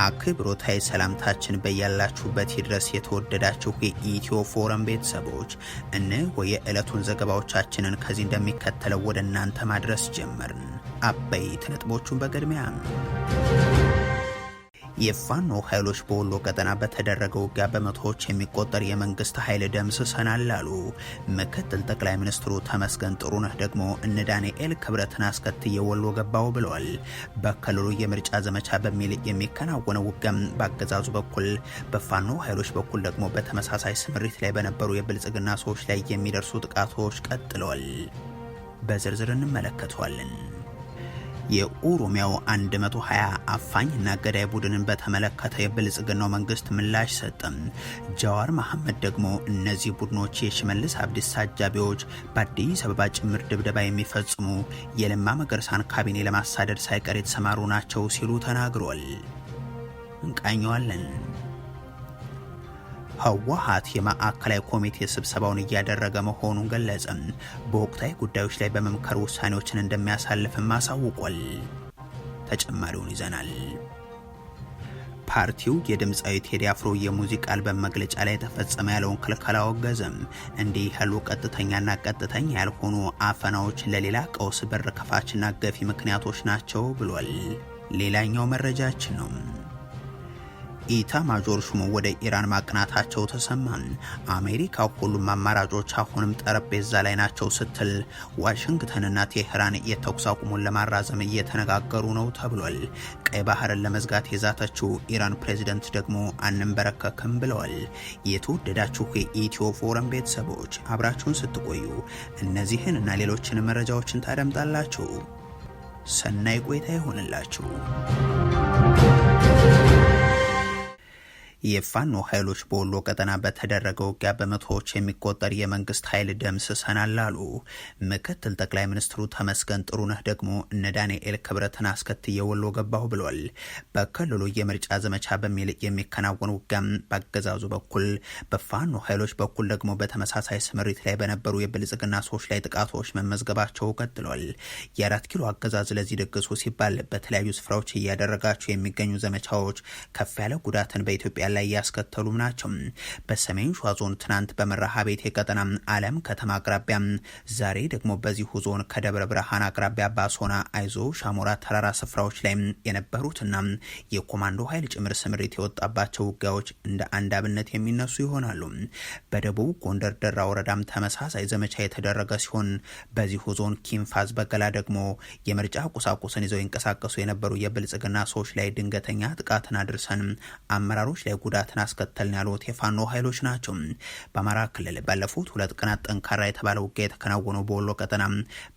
አክብሮታዊ ሰላምታችን በያላችሁበት ይድረስ የተወደዳችሁ የኢትዮ ፎረም ቤተሰቦች፣ እነሆ የዕለቱን ዘገባዎቻችንን ከዚህ እንደሚከተለው ወደ እናንተ ማድረስ ጀመርን። አበይት ነጥቦቹን በቅድሚያ የፋኖ ኃይሎች በወሎ ቀጠና በተደረገው ውጊያ በመቶዎች የሚቆጠር የመንግስት ኃይል ደምስሰናል አሉ። ምክትል ጠቅላይ ሚኒስትሩ ተመስገን ጥሩነህ ደግሞ እነ ዳንኤል ክብረትን አስከትዬ ወሎ ገባው ብለዋል። በክልሉ የምርጫ ዘመቻ በሚል የሚከናወነው ውጊያም በአገዛዙ በኩል፣ በፋኖ ኃይሎች በኩል ደግሞ በተመሳሳይ ስምሪት ላይ በነበሩ የብልጽግና ሰዎች ላይ የሚደርሱ ጥቃቶች ቀጥለዋል። በዝርዝር እንመለከተዋለን። የኦሮሚያው 120 አፋኝና ገዳይ ቡድንን በተመለከተ የብልጽግናው መንግስት ምላሽ ሰጠም። ጃዋር መሐመድ ደግሞ እነዚህ ቡድኖች የሽመልስ አብዲሳ አጃቢዎች በአዲስ አበባ ጭምር ድብደባ የሚፈጽሙ የለማ መገርሳን ካቢኔ ለማሳደድ ሳይቀር የተሰማሩ ናቸው ሲሉ ተናግሯል። እንቃኘዋለን። ህወሓት የማዕከላዊ ኮሚቴ ስብሰባውን እያደረገ መሆኑን ገለጸ። በወቅታዊ ጉዳዮች ላይ በመምከር ውሳኔዎችን እንደሚያሳልፍም አሳውቋል። ተጨማሪውን ይዘናል። ፓርቲው የድምፃዊ ቴዲ አፍሮ የሙዚቃ አልበም መግለጫ ላይ ተፈጸመ ያለውን ክልከላ አወገዘም። እንዲህ ያሉ ቀጥተኛና ቀጥተኛ ያልሆኑ አፈናዎች ለሌላ ቀውስ በር ከፋችና ገፊ ምክንያቶች ናቸው ብሏል። ሌላኛው መረጃችን ነው። ኢታማዦር ሹሙ ወደ ኢራን ማቅናታቸው ተሰማ። አሜሪካ ሁሉም አማራጮች አሁንም ጠረጴዛ ላይ ናቸው ስትል፣ ዋሽንግተንና ቴህራን የተኩስ አቁሙን ለማራዘም እየተነጋገሩ ነው ተብሏል። ቀይ ባህርን ለመዝጋት የዛተችው ኢራን ፕሬዝደንት ደግሞ አንንበረከክም ብለዋል። የተወደዳችሁ የኢትዮ ፎረም ቤተሰቦች አብራችሁን ስትቆዩ እነዚህን እና ሌሎችን መረጃዎችን ታደምጣላችሁ። ሰናይ ቆይታ ይሆንላችሁ። የፋኖ ኃይሎች በወሎ ቀጠና በተደረገው ውጊያ በመቶዎች የሚቆጠር የመንግስት ኃይል ደምስሰናል አሉ። ምክትል ጠቅላይ ሚኒስትሩ ተመስገን ጥሩነህ ደግሞ እነ ዳንኤል ክብረትን አስከትዬ ወሎ ገባሁ ብሏል። በክልሉ የምርጫ ዘመቻ በሚል የሚከናወን ውጊያም በአገዛዙ በኩል፣ በፋኖ ኃይሎች በኩል ደግሞ በተመሳሳይ ስምሪት ላይ በነበሩ የብልጽግና ሰዎች ላይ ጥቃቶች መመዝገባቸው ቀጥሏል። የ4 ኪሎ አገዛዝ ለዚህ ድግሱ ሲባል በተለያዩ ስፍራዎች እያደረጋቸው የሚገኙ ዘመቻዎች ከፍ ያለ ጉዳትን በኢትዮጵያ ላይ ያስከተሉም ናቸው። በሰሜን ሸዋ ዞን ትናንት በመራሃ ቤቴ ቀጠና አለም ከተማ አቅራቢያ፣ ዛሬ ደግሞ በዚሁ ዞን ከደብረ ብርሃን አቅራቢያ ባሶና፣ አይዞ፣ ሻሞራ ተራራ ስፍራዎች ላይ የነበሩትና የኮማንዶ ኃይል ጭምር ስምሪት የወጣባቸው ውጊያዎች እንደ አንድ አብነት የሚነሱ ይሆናሉ። በደቡብ ጎንደር ደራ ወረዳም ተመሳሳይ ዘመቻ የተደረገ ሲሆን፣ በዚሁ ዞን ኪንፋዝ በገላ ደግሞ የምርጫ ቁሳቁስን ይዘው ይንቀሳቀሱ የነበሩ የብልጽግና ሰዎች ላይ ድንገተኛ ጥቃትን አድርሰን አመራሮች ላይ ጉዳትን አስከተልን ያሉት የፋኖ ኃይሎች ናቸው። በአማራ ክልል ባለፉት 2 ቀናት ጠንካራ የተባለ ውጊያ የተከናወነው በወሎ ቀጠና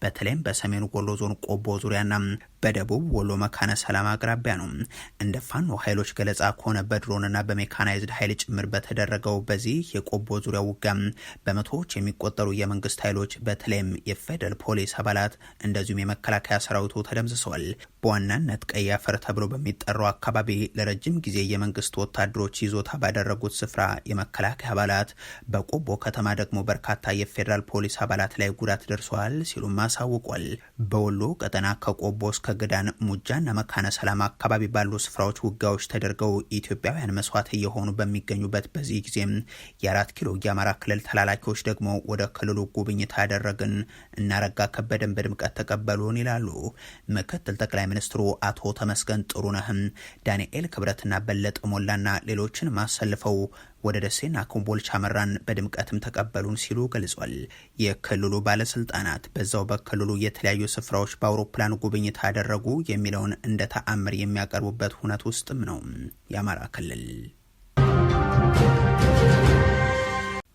በተለይም በሰሜን ወሎ ዞን ቆቦ ዙሪያና በደቡብ ወሎ መካነ ሰላም አቅራቢያ ነው። እንደ ፋኖ ኃይሎች ገለጻ ከሆነ በድሮንና በሜካናይዝድ ኃይል ጭምር በተደረገው በዚህ የቆቦ ዙሪያ ውጊያ በመቶዎች የሚቆጠሩ የመንግስት ኃይሎች በተለይም የፌደራል ፖሊስ አባላት እንደዚሁም የመከላከያ ሰራዊቱ ተደምስሰዋል። በዋናነት ቀይ አፈር ተብሎ በሚጠራው አካባቢ ለረጅም ጊዜ የመንግስት ወታደሮች ይዞታ ባደረጉት ስፍራ የመከላከያ አባላት፣ በቆቦ ከተማ ደግሞ በርካታ የፌደራል ፖሊስ አባላት ላይ ጉዳት ደርሷል ሲሉም አሳውቋል። በወሎ ቀጠና ከቆቦ እስከ ግዳን፣ ሙጃና መካነ ሰላም አካባቢ ባሉ ስፍራዎች ውጊያዎች ተደርገው ኢትዮጵያውያን መስዋዕት እየሆኑ በሚገኙበት በዚህ ጊዜ የ4 ኪሎ የአማራ ክልል ተላላኪዎች ደግሞ ወደ ክልሉ ጉብኝት ያደረግን እናረጋ ከበደን በድምቀት ተቀበሉን ይላሉ። ምክትል ጠቅላይ ሚኒስትሩ አቶ ተመስገን ጥሩነህም ዳንኤል ክብረትና በለጠ ሞላና ሌሎችን ማሰልፈው ወደ ደሴና ኮምቦልቻ መራን በድምቀትም ተቀበሉን ሲሉ ገልጿል። የክልሉ ባለስልጣናት በዛው በክልሉ የተለያዩ ስፍራዎች በአውሮፕላን ጉብኝት አደረጉ የሚለውን እንደ ተአምር የሚያቀርቡበት ሁነት ውስጥም ነው የአማራ ክልል።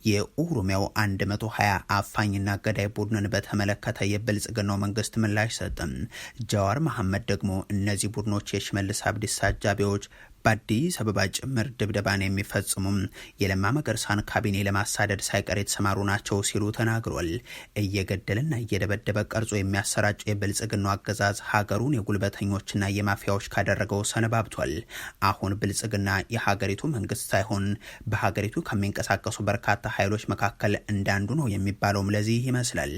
የኦሮሚያው 120 አፋኝና ገዳይ ቡድንን በተመለከተ የብልጽግናው መንግስት ምላሽ ሰጠም። ጃዋር መሐመድ ደግሞ እነዚህ ቡድኖች የሽመልስ አብዲሳ አጃቢዎች በአዲስ አበባ ጭምር ድብደባን የሚፈጽሙም የለማ መገርሳን ካቢኔ ለማሳደድ ሳይቀር የተሰማሩ ናቸው ሲሉ ተናግሯል። እየገደልና እየደበደበ ቀርጾ የሚያሰራጭ የብልጽግናው አገዛዝ ሀገሩን የጉልበተኞችና የማፊያዎች ካደረገው ሰነባብቷል። አሁን ብልጽግና የሀገሪቱ መንግስት ሳይሆን በሀገሪቱ ከሚንቀሳቀሱ በርካታ ኃይሎች መካከል እንዳንዱ ነው የሚባለውም ለዚህ ይመስላል።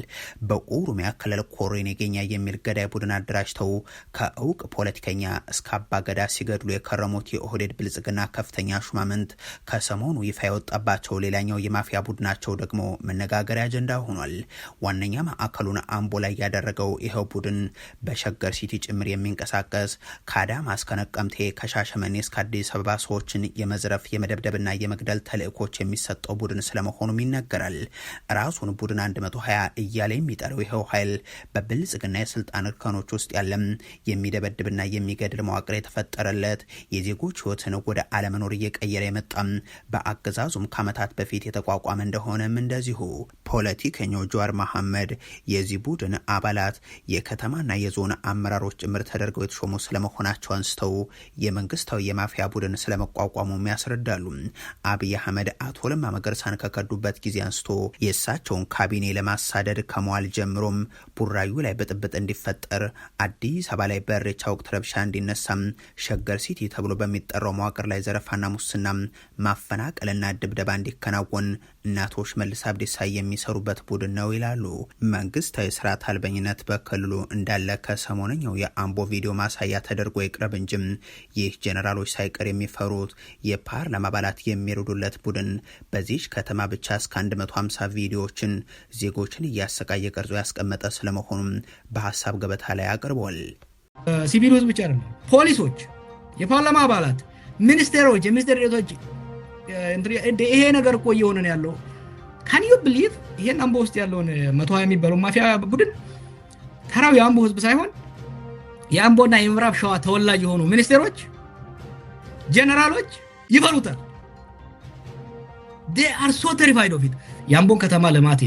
በኦሮሚያ ክልል ኮሬን የገኛ የሚል ገዳይ ቡድን አደራጅተው ከእውቅ ፖለቲከኛ እስከ አባገዳ ሲገድሉ የከረሙት የኦህዴድ ብልጽግና ከፍተኛ ሹማምንት ከሰሞኑ ይፋ የወጣባቸው ሌላኛው የማፊያ ቡድናቸው ደግሞ መነጋገሪያ አጀንዳ ሆኗል። ዋነኛ ማዕከሉን አምቦ ላይ ያደረገው ይኸው ቡድን በሸገር ሲቲ ጭምር የሚንቀሳቀስ ከአዳማ እስከ ነቀምቴ ከሻሸመኔ እስከ አዲስ አበባ ሰዎችን የመዝረፍ የመደብደብና የመግደል ተልእኮች የሚሰጠው ቡድን ስለመሆኑም ይነገራል። ራሱን ቡድን 120 እያለ የሚጠራው ይኸው ኃይል በብልጽግና የስልጣን እርከኖች ውስጥ ያለም የሚደበድብና የሚገድል መዋቅር የተፈጠረለት የዜጎች ህይወትን ወደ አለመኖር እየቀየረ የመጣም በአገዛዙም ከዓመታት በፊት የተቋቋመ እንደሆነም እንደዚሁ ፖለቲከኛው ጀዋር መሐመድ የዚህ ቡድን አባላት የከተማና የዞን አመራሮች ጭምር ተደርገው የተሾሙ ስለመሆናቸው አንስተው የመንግስታዊ የማፊያ ቡድን ስለመቋቋሙ ያስረዳሉ። አብይ አህመድ አቶ ለማ መገርሳን ከከዱበት ጊዜ አንስቶ የእሳቸውን ካቢኔ ለማሳደድ ከመዋል ጀምሮም ቡራዩ ላይ ብጥብጥ እንዲፈጠር፣ አዲስ አበባ ላይ በኢሬቻ ወቅት ረብሻ እንዲነሳም፣ ሸገር ሲቲ ተብሎ በሚጠራው መዋቅር ላይ ዘረፋና ሙስና ማፈናቀልና ድብደባ እንዲከናወን እናቶች መልስ አብዲሳ የሚሰሩበት ቡድን ነው ይላሉ። መንግስታዊ ስርዓት አልበኝነት በክልሉ እንዳለ ከሰሞነኛው የአምቦ ቪዲዮ ማሳያ ተደርጎ ይቅረብ እንጂም ይህ ጄኔራሎች ሳይቀር የሚፈሩት የፓርላማ አባላት የሚረዱለት ቡድን በዚህ ከተማ ብቻ እስከ 150 ቪዲዮዎችን ዜጎችን እያሰቃየ ቀርጾ ያስቀመጠ ስለመሆኑም በሀሳብ ገበታ ላይ አቅርቧል። ሲቪል ህዝብ ብቻ አይደለም፣ ፖሊሶች፣ የፓርላማ አባላት፣ ሚኒስቴሮች፣ የሚኒስቴር ዴቶች ይሄ ነገር እኮ እየሆነ ነው ያለው። ካን ዩ ቢሊቭ ይሄን አምቦ ውስጥ ያለውን 120 የሚባለው ማፊያ ቡድን ተራው የአምቦ ህዝብ ሳይሆን የአምቦና የምዕራብ ሸዋ ተወላጅ የሆኑ ሚኒስቴሮች፣ ጀነራሎች ይፈሩታል። they are so terrified of it። የአምቦን ከተማ ልማት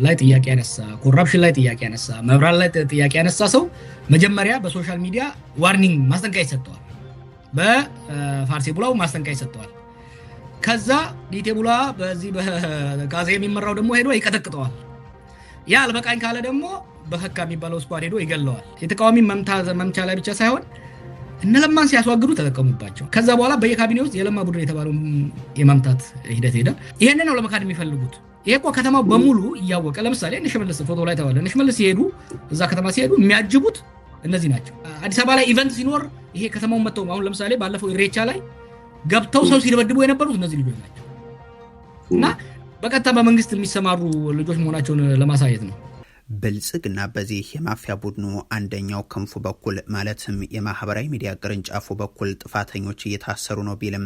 ላይ ጥያቄ ያነሳ፣ ኮራፕሽን ላይ ጥያቄ ያነሳ፣ መብራት ላይ ጥያቄ ያነሳ ሰው መጀመሪያ በሶሻል ሚዲያ ዋርኒንግ ማስጠንቀቂያ ይሰጠዋል። በፋርሲ ቡላው ማስጠንቀቂያ ይሰጠዋል። ከዛ ዲቴ ቡላ በዚህ በጋዜ የሚመራው ደግሞ ሄዶ ይቀጠቅጠዋል። ያ አልበቃኝ ካለ ደግሞ በህካ የሚባለው ስኳድ ሄዶ ይገለዋል። የተቃዋሚ መምቻ ላይ ብቻ ሳይሆን እነለማን ሲያስዋግዱ ተጠቀሙባቸው። ከዛ በኋላ በየካቢኔ ውስጥ የለማ ቡድን የተባለው የማምታት ሂደት ሄደ። ይሄንን ነው ለመካድ የሚፈልጉት። ይሄ እኮ ከተማው በሙሉ እያወቀ ለምሳሌ እነሽመልስ ፎቶ ላይ ተባለ። እነሽመልስ ሲሄዱ እዛ ከተማ ሲሄዱ የሚያጅቡት እነዚህ ናቸው። አዲስ አበባ ላይ ኢቨንት ሲኖር ይሄ ከተማውን መተው አሁን ለምሳሌ ባለፈው ኢሬቻ ላይ ገብተው ሰው ሲደበድቡ የነበሩት እነዚህ ልጆች ናቸው እና በቀጥታ በመንግስት የሚሰማሩ ልጆች መሆናቸውን ለማሳየት ነው። ብልጽግና በዚህ የማፊያ ቡድኑ አንደኛው ክንፉ በኩል ማለትም የማህበራዊ ሚዲያ ቅርንጫፉ በኩል ጥፋተኞች እየታሰሩ ነው ቢልም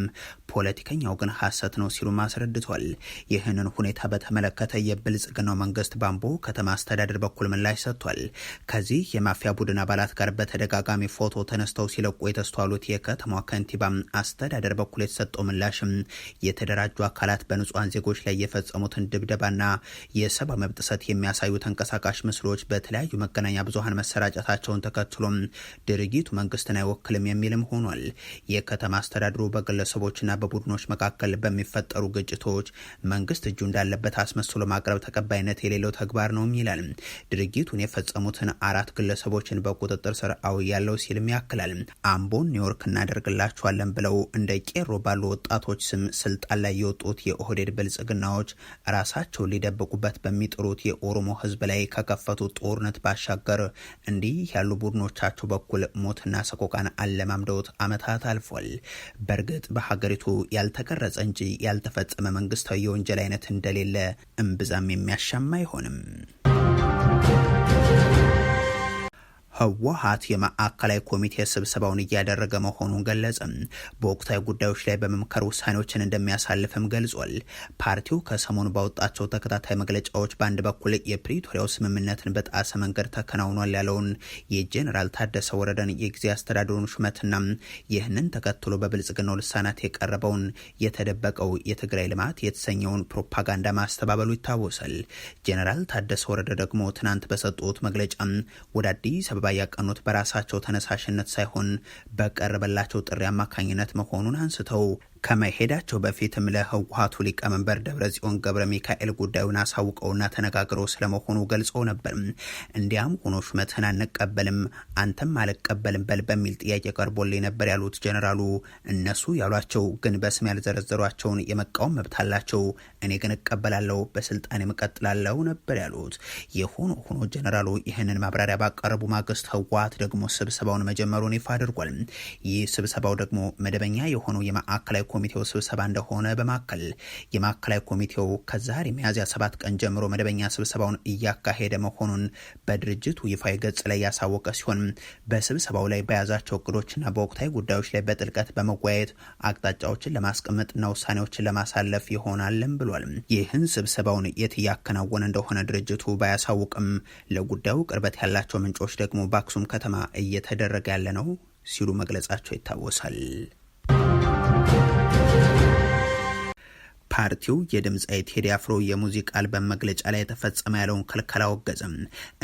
ፖለቲከኛው ግን ሐሰት ነው ሲሉ አስረድቷል። ይህንን ሁኔታ በተመለከተ የብልጽግናው መንግስት በአምቦ ከተማ አስተዳደር በኩል ምላሽ ሰጥቷል። ከዚህ የማፊያ ቡድን አባላት ጋር በተደጋጋሚ ፎቶ ተነስተው ሲለቁ የተስተዋሉት የከተማ ከንቲባ አስተዳደር በኩል የተሰጠው ምላሽም የተደራጁ አካላት በንጹሃን ዜጎች ላይ የፈጸሙትን ድብደባና የሰብአዊ መብት ጥሰት የሚያሳዩ ተንቀሳቃሽ ምስሎች በተለያዩ መገናኛ ብዙሃን መሰራጨታቸውን ተከትሎም ድርጊቱ መንግስትን አይወክልም የሚልም ሆኗል። የከተማ አስተዳደሩ በግለሰቦችና በቡድኖች መካከል በሚፈጠሩ ግጭቶች መንግስት እጁ እንዳለበት አስመስሎ ማቅረብ ተቀባይነት የሌለው ተግባር ነው ይላል። ድርጊቱን የፈጸሙትን 4 ግለሰቦችን በቁጥጥር ስር አውያለው ሲልም ያክላል። አምቦን ኒውዮርክ እናደርግላቸዋለን ብለው እንደ ቄሮ ባሉ ወጣቶች ስም ስልጣን ላይ የወጡት የኦህዴድ ብልጽግናዎች ራሳቸውን ሊደብቁበት በሚጥሩት የኦሮሞ ህዝብ ላይ ከከፈቱት ጦርነት ባሻገር እንዲህ ያሉ ቡድኖቻቸው በኩል ሞትና ሰቆቃን አለማምደውት ዓመታት አልፏል። በእርግጥ በሀገሪቱ ያልተቀረጸ እንጂ ያልተፈጸመ መንግስታዊ የወንጀል አይነት እንደሌለ እምብዛም የሚያሻማ አይሆንም። ህወሓት የማዕከላዊ ኮሚቴ ስብሰባውን እያደረገ መሆኑን ገለጸ። በወቅታዊ ጉዳዮች ላይ በመምከር ውሳኔዎችን እንደሚያሳልፍም ገልጿል። ፓርቲው ከሰሞኑ ባወጣቸው ተከታታይ መግለጫዎች በአንድ በኩል የፕሪቶሪያው ስምምነትን በጣሰ መንገድ ተከናውኗል ያለውን የጄኔራል ታደሰ ወረደን የጊዜ አስተዳደሩን ሹመትና ይህንን ተከትሎ በብልጽግናው ልሳናት የቀረበውን የተደበቀው የትግራይ ልማት የተሰኘውን ፕሮፓጋንዳ ማስተባበሉ ይታወሳል። ጄኔራል ታደሰ ወረደ ደግሞ ትናንት በሰጡት መግለጫ ወደ አዲስ አበባ ያቀኑት በራሳቸው ተነሳሽነት ሳይሆን በቀረበላቸው ጥሪ አማካኝነት መሆኑን አንስተው ከመሄዳቸው በፊትም ለህወሓቱ ሊቀመንበር ደብረጽዮን ገብረ ሚካኤል ጉዳዩን አሳውቀውና ተነጋግረው ስለመሆኑ ገልጸው ነበር። እንዲያም ሆኖ ሹመትን አንቀበልም አንተም አልቀበልም በል በሚል ጥያቄ ቀርቦልኝ ነበር ያሉት ጀነራሉ እነሱ ያሏቸው ግን በስም ያልዘረዘሯቸውን የመቃወም መብት አላቸው፣ እኔ ግን እቀበላለሁ፣ በስልጣን እቀጥላለሁ ነበር ያሉት። የሆኖ ሆኖ ጀነራሉ ይህንን ማብራሪያ ባቀረቡ ማግስት ህወሓት ደግሞ ስብሰባውን መጀመሩን ይፋ አድርጓል። ይህ ስብሰባው ደግሞ መደበኛ የሆነው የማዕከላዊ ኮሚቴው ስብሰባ እንደሆነ በማከል የማዕከላዊ ኮሚቴው ከዛሬ ሚያዝያ 7 ቀን ጀምሮ መደበኛ ስብሰባውን እያካሄደ መሆኑን በድርጅቱ ይፋዊ ገጽ ላይ ያሳወቀ ሲሆን በስብሰባው ላይ በያዛቸው እቅዶችና በወቅታዊ ጉዳዮች ላይ በጥልቀት በመወያየት አቅጣጫዎችን ለማስቀመጥና ውሳኔዎችን ለማሳለፍ ይሆናልም ብሏል። ይህን ስብሰባውን የት እያከናወነ እንደሆነ ድርጅቱ ባያሳውቅም ለጉዳዩ ቅርበት ያላቸው ምንጮች ደግሞ በአክሱም ከተማ እየተደረገ ያለ ነው ሲሉ መግለጻቸው ይታወሳል። ፓርቲው የድምጻዊ ቴዲ አፍሮ የሙዚቃ አልበም መግለጫ ላይ የተፈጸመ ያለውን ክልከላ አወገዘም።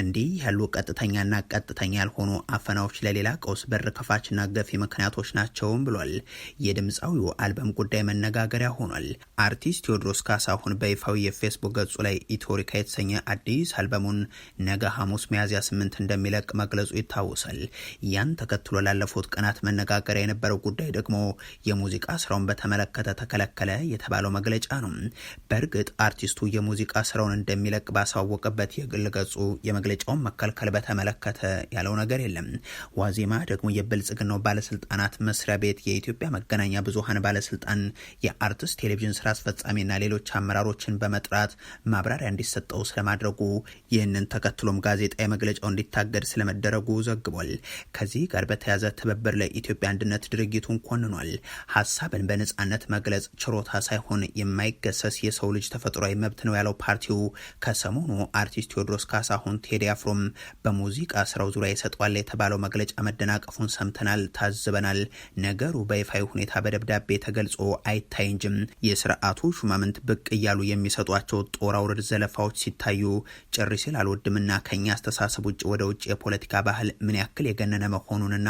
እንዲህ ያሉ ቀጥተኛና ቀጥተኛ ያልሆኑ አፈናዎች ለሌላ ቀውስ በር ከፋችና ገፊ ምክንያቶች ናቸውም ብሏል። የድምፃዊው አልበም ጉዳይ መነጋገሪያ ሆኗል። አርቲስት ቴዎድሮስ ካሳሁን በይፋዊ የፌስቡክ ገጹ ላይ ኢትዮሪካ የተሰኘ አዲስ አልበሙን ነገ ሐሙስ ሚያዝያ 8 እንደሚለቅ መግለጹ ይታወሳል። ያን ተከትሎ ላለፉት ቀናት መነጋገሪያ የነበረው ጉዳይ ደግሞ የሙዚቃ ስራውን በተመለከተ ተከለከለ የተባለው መግለጫ ነው። በእርግጥ አርቲስቱ የሙዚቃ ስራውን እንደሚለቅ ባሳወቀበት የግል ገጹ የመግለጫውን መከልከል በተመለከተ ያለው ነገር የለም። ዋዜማ ደግሞ የብልጽግናው ባለስልጣናት መስሪያ ቤት የኢትዮጵያ መገናኛ ብዙሃን ባለስልጣን የአርቲስት ቴሌቪዥን ስራ አስፈጻሚና ሌሎች አመራሮችን በመጥራት ማብራሪያ እንዲሰጠው ስለማድረጉ ይህንን ተከትሎም ጋዜጣዊ መግለጫው እንዲታገድ ስለመደረጉ ዘግቧል። ከዚህ ጋር በተያያዘ ትብብር ለኢትዮጵያ አንድነት ድርጊቱን ኮንኗል። ሀሳብን በነጻነት መግለጽ ችሮታ ሳይሆን የማይገሰስ የሰው ልጅ ተፈጥሯዊ መብት ነው ያለው ፓርቲው ከሰሞኑ አርቲስት ቴዎድሮስ ካሳሁን ቴዲ አፍሮም በሙዚቃ ስራው ዙሪያ ይሰጧል የተባለው መግለጫ መደናቀፉን ሰምተናል፣ ታዝበናል። ነገሩ በይፋዊ ሁኔታ በደብዳቤ ተገልጾ አይታይ እንጂም የስርዓቱ ሹማምንት ብቅ እያሉ የሚሰጧቸው ጦር አውርድ ዘለፋዎች ሲታዩ ጭር ሲል አልወድምና ከኛ አስተሳሰብ ውጭ ወደ ውጭ የፖለቲካ ባህል ምን ያክል የገነነ መሆኑንና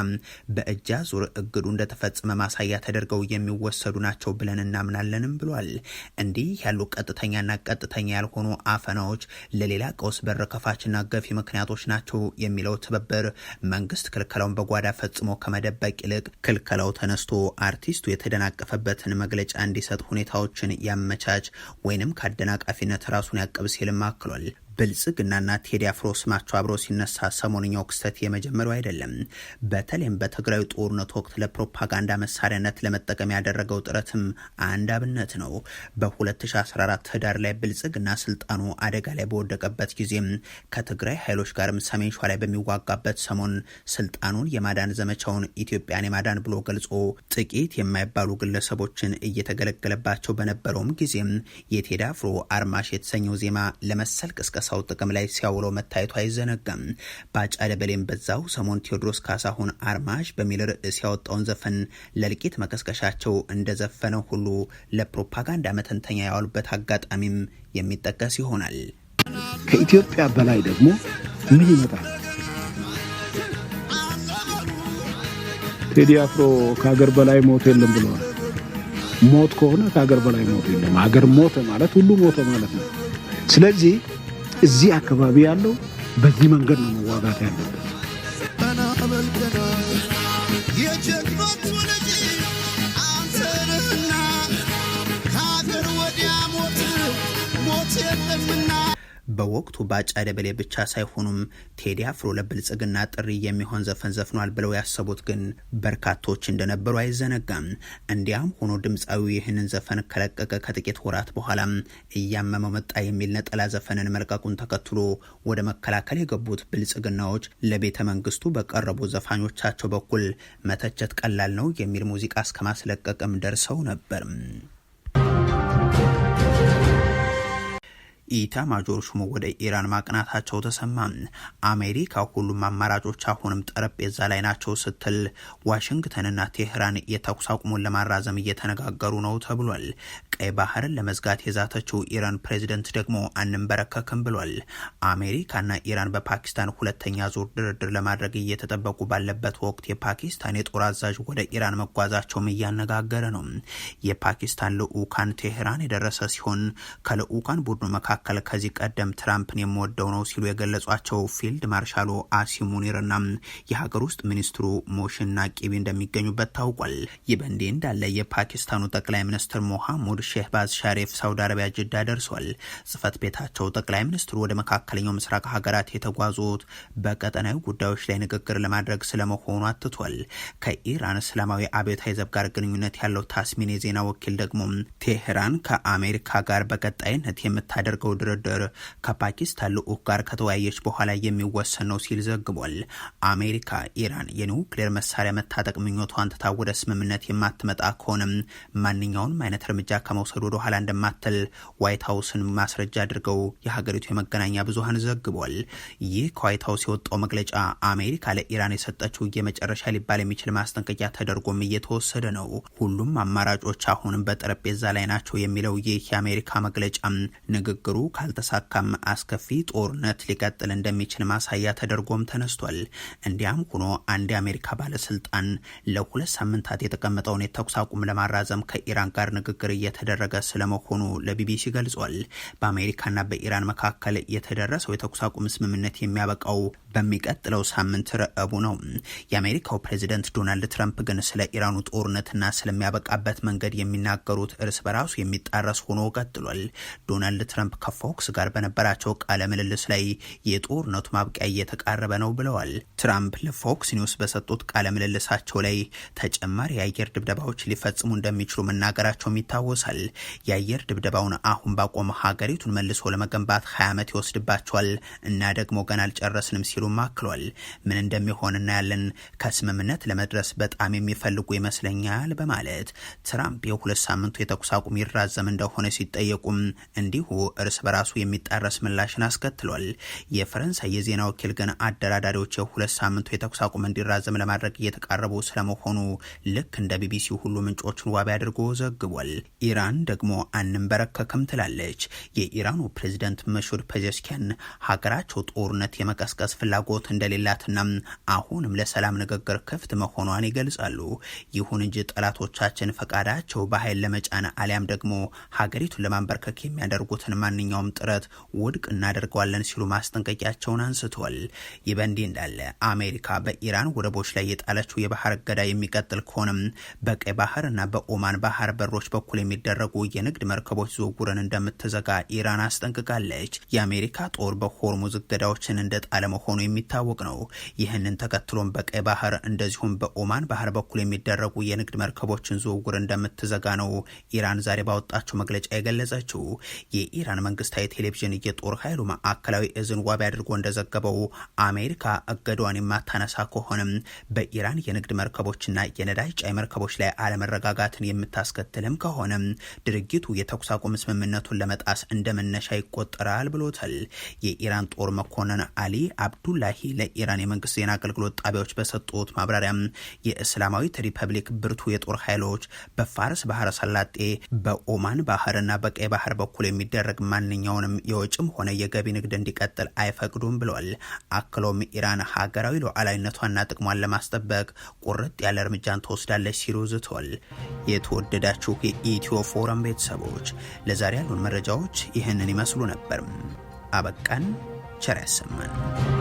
በእጃ ዙር እግዱ እንደተፈጸመ ማሳያ ተደርገው የሚወሰዱ ናቸው ብለን እናምናለንም ብሏል። እንዲህ ያሉ ቀጥተኛና ቀጥተኛ ያልሆኑ አፈናዎች ለሌላ ቀውስ በር ከፋችና ገፊ ምክንያቶች ናቸው የሚለው ትብብር መንግስት ክልከላውን በጓዳ ፈጽሞ ከመደበቅ ይልቅ ክልከላው ተነስቶ አርቲስቱ የተደናቀፈበትን መግለጫ እንዲሰጥ ሁኔታዎችን ያመቻች ወይንም ከአደናቃፊነት ራሱን ያቀብ ሲልም አክሏል። ብልጽግናና ቴዲ አፍሮ ስማቸው አብሮ ሲነሳ ሰሞንኛው ክስተት የመጀመሪያው አይደለም። በተለይም በትግራይ ጦርነት ወቅት ለፕሮፓጋንዳ መሳሪያነት ለመጠቀም ያደረገው ጥረትም አንድ አብነት ነው። በ2014 ህዳር ላይ ብልጽግና ስልጣኑ አደጋ ላይ በወደቀበት ጊዜም ከትግራይ ኃይሎች ጋርም ሰሜን ሸዋ ላይ በሚዋጋበት ሰሞን ስልጣኑን የማዳን ዘመቻውን ኢትዮጵያን የማዳን ብሎ ገልጾ ጥቂት የማይባሉ ግለሰቦችን እየተገለገለባቸው በነበረውም ጊዜም የቴዲ አፍሮ አርማሽ የተሰኘው ዜማ ለመሰል ቅስቀሳ ሰው ጥቅም ላይ ሲያውለው መታየቱ አይዘነጋም። ባጫ ደበሌም በዛው ሰሞን ቴዎድሮስ ካሳሁን አርማሽ በሚል ርዕስ ያወጣውን ዘፈን ለልቂት መቀስቀሻቸው እንደዘፈነ ሁሉ ለፕሮፓጋንዳ መተንተኛ ያዋሉበት አጋጣሚም የሚጠቀስ ይሆናል። ከኢትዮጵያ በላይ ደግሞ ምን ይመጣል? ቴዲ አፍሮ ከሀገር በላይ ሞት የለም ብለዋል። ሞት ከሆነ ከሀገር በላይ ሞት የለም። ሀገር ሞተ ማለት ሁሉ ሞተ ማለት ነው። ስለዚህ እዚህ አካባቢ ያለው በዚህ መንገድ ነው መዋጋት ያለበት። በወቅቱ ባጫ ደበሌ ብቻ ሳይሆኑም ቴዲ አፍሮ ለብልጽግና ጥሪ የሚሆን ዘፈን ዘፍኗል ብለው ያሰቡት ግን በርካቶች እንደነበሩ አይዘነጋም። እንዲያም ሆኖ ድምፃዊው ይህንን ዘፈን ከለቀቀ ከጥቂት ወራት በኋላ እያመመው መጣ የሚል ነጠላ ዘፈንን መልቀቁን ተከትሎ ወደ መከላከል የገቡት ብልጽግናዎች ለቤተ መንግስቱ በቀረቡ ዘፋኞቻቸው በኩል መተቸት ቀላል ነው የሚል ሙዚቃ እስከማስለቀቅም ደርሰው ነበር። ኢታማጆር ሹሙ ወደ ኢራን ማቅናታቸው ተሰማ። አሜሪካ ሁሉም አማራጮች አሁንም ጠረጴዛ ላይ ናቸው ስትል ዋሽንግተንና ቴህራን የተኩስ አቁሙን ለማራዘም እየተነጋገሩ ነው ተብሏል። ቀይ ባህርን ለመዝጋት የዛተችው ኢራን ፕሬዝደንት ደግሞ አንንበረከክም ብሏል። አሜሪካና ኢራን በፓኪስታን ሁለተኛ ዙር ድርድር ለማድረግ እየተጠበቁ ባለበት ወቅት የፓኪስታን የጦር አዛዥ ወደ ኢራን መጓዛቸውም እያነጋገረ ነው። የፓኪስታን ልዑካን ቴህራን የደረሰ ሲሆን ከልዑካን ቡድኑ መካከል ከዚህ ቀደም ትራምፕን የምወደው ነው ሲሉ የገለጿቸው ፊልድ ማርሻሉ አሲም ሙኒርና የሀገር ውስጥ ሚኒስትሩ ሞሽን ናቂቢ እንደሚገኙበት ታውቋል። ይህ በእንዲህ እንዳለ የፓኪስታኑ ጠቅላይ ሚኒስትር ሞሐሙድ ሼህባዝ ሻሪፍ ሳውዲ አረቢያ ጅዳ ደርሷል። ጽህፈት ቤታቸው ጠቅላይ ሚኒስትሩ ወደ መካከለኛው ምስራቅ ሀገራት የተጓዙት በቀጠናዊ ጉዳዮች ላይ ንግግር ለማድረግ ስለመሆኑ አትቷል። ከኢራን እስላማዊ አብዮታዊ ዘብ ጋር ግንኙነት ያለው ታስሚን የዜና ወኪል ደግሞ ቴህራን ከአሜሪካ ጋር በቀጣይነት የምታደርገው ድርድር ከፓኪስታን ልዑክ ጋር ከተወያየች በኋላ የሚወሰን ነው ሲል ዘግቧል። አሜሪካ ኢራን የኒውክሌር መሳሪያ መታጠቅ ምኞቷን ትታ ወደ ስምምነት የማትመጣ ከሆነም ማንኛውንም አይነት እርምጃ ከመውሰድ ወደ ኋላ እንደማትል ዋይት ሀውስን ማስረጃ አድርገው የሀገሪቱ የመገናኛ ብዙሃን ዘግቧል። ይህ ከዋይት ሀውስ የወጣው መግለጫ አሜሪካ ለኢራን የሰጠችው የመጨረሻ ሊባል የሚችል ማስጠንቀቂያ ተደርጎም እየተወሰደ ነው። ሁሉም አማራጮች አሁንም በጠረጴዛ ላይ ናቸው የሚለው ይህ የአሜሪካ መግለጫ ንግግሩ ካልተሳካም አስከፊ ጦርነት ሊቀጥል እንደሚችል ማሳያ ተደርጎም ተነስቷል። እንዲያም ሆኖ አንድ የአሜሪካ ባለስልጣን ለ2 ሳምንታት የተቀመጠውን የተኩስ አቁም ለማራዘም ከኢራን ጋር ንግግር እየተደረገ ስለመሆኑ ለቢቢሲ ገልጿል። በአሜሪካና በኢራን መካከል የተደረሰው የተኩስ አቁም ስምምነት የሚያበቃው በሚቀጥለው ሳምንት ረቡዕ ነው። የአሜሪካው ፕሬዝደንት ዶናልድ ትራምፕ ግን ስለ ኢራኑ ጦርነትና ስለሚያበቃበት መንገድ የሚናገሩት እርስ በራሱ የሚጣረስ ሆኖ ቀጥሏል። ዶናልድ ትራምፕ ከፎክስ ጋር በነበራቸው ቃለ ምልልስ ላይ የጦርነቱ ማብቂያ እየተቃረበ ነው ብለዋል። ትራምፕ ለፎክስ ኒውስ በሰጡት ቃለ ምልልሳቸው ላይ ተጨማሪ የአየር ድብደባዎች ሊፈጽሙ እንደሚችሉ መናገራቸውም ይታወሳል። የአየር ድብደባውን አሁን ባቆመ ሀገሪቱን መልሶ ለመገንባት 20 ዓመት ይወስድባቸዋል እና ደግሞ ገና አልጨረስንም ሲሉም አክሏል። ምን እንደሚሆን እናያለን፣ ከስምምነት ለመድረስ በጣም የሚፈልጉ ይመስለኛል በማለት ትራምፕ የ2 ሳምንቱ የተኩስ አቁም ይራዘም እንደሆነ ሲጠየቁም እንዲሁ እርስ በራሱ የሚጣረስ ምላሽን አስከትሏል። የፈረንሳይ የዜና ወኪል ግን አደራዳሪዎች የ2 ሳምንቱ የተኩስ አቁም እንዲራዘም ለማድረግ እየተቃረቡ ስለመሆኑ ልክ እንደ ቢቢሲ ሁሉ ምንጮችን ዋቢ አድርጎ ዘግቧል። ኢራን ደግሞ አንንበረከክም ትላለች። የኢራኑ ፕሬዝዳንት መሹድ ፔዜሽኪያን ሀገራቸው ጦርነት የመቀስቀስ ፍላጎት እንደሌላትና አሁንም ለሰላም ንግግር ክፍት መሆኗን ይገልጻሉ። ይሁን እንጂ ጠላቶቻችን ፈቃዳቸው በኃይል ለመጫን አሊያም ደግሞ ሀገሪቱን ለማንበርከክ የሚያደርጉትን ማንኛውም ጥረት ውድቅ እናደርገዋለን ሲሉ ማስጠንቀቂያቸውን አንስተዋል። ይህ በእንዲህ እንዳለ አሜሪካ በኢራን ወደቦች ላይ የጣለችው የባህር እገዳ የሚቀጥል ከሆነም በቀይ ባህርና በኦማን ባህር በሮች በኩል የሚደረጉ የንግድ መርከቦች ዝውውርን እንደምትዘጋ ኢራን አስጠንቅቃለች። የአሜሪካ ጦር በሆርሙዝ እገዳዎችን እንደጣለ መሆኑ የሚታወቅ ነው። ይህንን ተከትሎም በቀይ ባህር እንደዚሁም በኦማን ባህር በኩል የሚደረጉ የንግድ መርከቦችን ዝውውር እንደምትዘጋ ነው ኢራን ዛሬ ባወጣችው መግለጫ የገለጸችው። የኢራን መንግስታዊ ቴሌቪዥን የጦር ኃይሉ ማዕከላዊ እዝን ዋቢ አድርጎ እንደዘገበው አሜሪካ እገዳዋን የማታነሳ ከሆነም በኢራን የንግድ መርከቦችና የነዳጅ ጫኝ መርከቦች ላይ አለመረጋጋትን የምታስከትልም ከሆነ ድርጊቱ የተኩስ አቁም ስምምነቱን ለመጣስ እንደመነሻ ይቆጠራል ብሎታል። የኢራን ጦር መኮንን አሊ አብዱላሂ ለኢራን የመንግስት ዜና አገልግሎት ጣቢያዎች በሰጡት ማብራሪያ የእስላማዊት ሪፐብሊክ ብርቱ የጦር ኃይሎች በፋርስ ባህረ ሰላጤ በኦማን ባህርና በቀይ ባህር በኩል የሚደረግ ማንኛውንም የወጭም ሆነ የገቢ ንግድ እንዲቀጥል አይፈቅዱም ብለዋል። አክሎም ኢራን ሀገራዊ ሉዓላዊነቷንና ጥቅሟን ለማስጠበቅ ቁርጥ ያለ እርምጃን ትወስዳለች ሲሉ ዝተዋል። የተወደዳችሁ የኢትዮ ፎረም ቤተሰቦች ለዛሬ ያሉን መረጃዎች ይህንን ይመስሉ ነበር። አበቃን። ቸር ያሰማን።